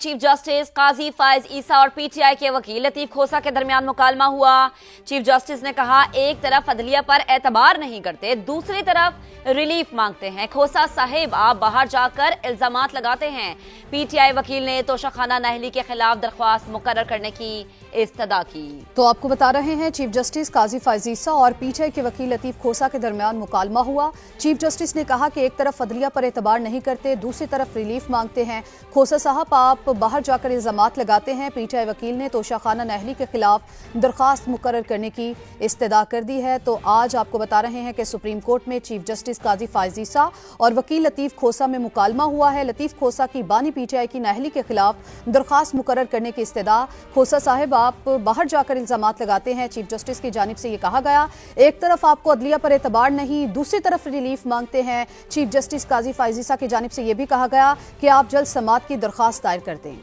Chief justice काजी फायज ईसा और PTI के वकील लतीफ खोसा के दरमियान मुकालमा हुआ। चीफ जस्टिस ने कहा, एक तरफ अदलिया पर एतबार नहीं करते, दूसरी तरफ रिलीफ मांगते हैं। खोसा साहिब आप बाहर जाकर इल्जामात लगाते हैं। पीटीआई वकील ने तोशाखाना नाहली के खिलाफ दरख्वास्त मुकर्रर करने की इस्तदा की। तो आपको बता रहे हैं, चीफ जस्टिस काजी फायज ईसा और पीटीआई के वकील लतीफ खोसा के दरमियान मुकालमा हुआ। चीफ जस्टिस ने कहा कि एक तरफ अदलिया पर एतबार नहीं करते, दूसरी तरफ रिलीफ मांगते हैं। खोसा साहब आप बाहर जाकर इल्जामात लगाते हैं। पीटीआई वकील ने तोशाखाना नाहली के खिलाफ दरख्वास्त मुकर्रर करने की इस्तदा कर दी है। तो आज आपको बता रहे हैं कि सुप्रीम कोर्ट में चीफ जस्टिस काजी फायज ईसा और वकील लतीफ खोसा में मुकालमा हुआ है। लतीफ खोसा की बानी पीटीआई की नाहली के खिलाफ दरख्वास्त मुकर्रर करने की इस्तदा। खोसा साहिब आप बाहर जाकर इल्जामात लगाते हैं। चीफ जस्टिस की जानिब से ये कहा गया, एक तरफ आपको अदलिया पर एतबार नहीं, दूसरी तरफ रिलीफ मांगते हैं। चीफ जस्टिस काजी फायज ईसा की जानिब से यह भी कहा गया कि आप जल्द समाअत की दरख्वास्त दायर कर दें।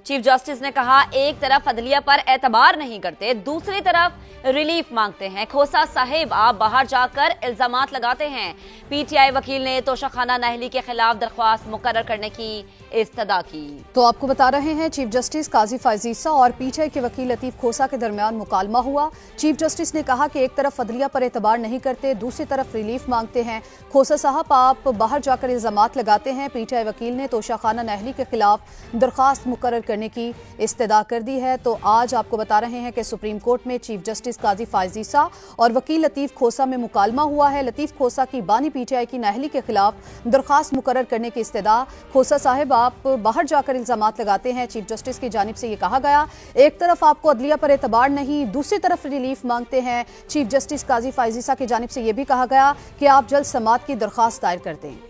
चीफ जस्टिस ने कहा, एक तरफ अदलिया पर एतबार नहीं करते, दूसरी तरफ रिलीफ मांगते हैं। खोसा साहिब आप बाहर जाकर इल्जामात लगाते हैं। पीटीआई वकील ने तोशाखाना नाहली के खिलाफ दरख्वास्त मुकर्रर करने की इस्तदा की। तो आपको बता रहे हैं, चीफ जस्टिस काजी फायज ईसा और पीटीआई के वकील लतीफ खोसा के दरमियान मुकालमा हुआ। चीफ जस्टिस ने कहा कि एक तरफ अदलिया पर एतबार नहीं करते, दूसरी तरफ रिलीफ मांगते हैं। खोसा साहब आप बाहर जाकर इल्जामात लगाते हैं। पीटीआई वकील ने तोशाखाना नाहली के खिलाफ दरख्वास्त मुकर्रर करने की इस्तदा कर दी है। तो आज आपको बता रहे हैं कि सुप्रीम कोर्ट में चीफ जस्टिस काजी फायज ईसा और वकील लतीफ खोसा में मुकालमा हुआ है। लतीफ खोसा की बानी पीटीआई की नाहली के खिलाफ दरख्वास्त मुकर्रर करने की इस्तदा। खोसा साहिब आप बाहर जाकर इल्जामात लगाते हैं। चीफ जस्टिस की जानिब से ये कहा गया, एक तरफ आपको अदलिया पर एतबार नहीं, दूसरी तरफ रिलीफ मांगते हैं। चीफ जस्टिस काजी फायज ईसा की जानिब से यह भी कहा गया कि आप जल्द समाअत की दरख्वास्त दायर कर दें।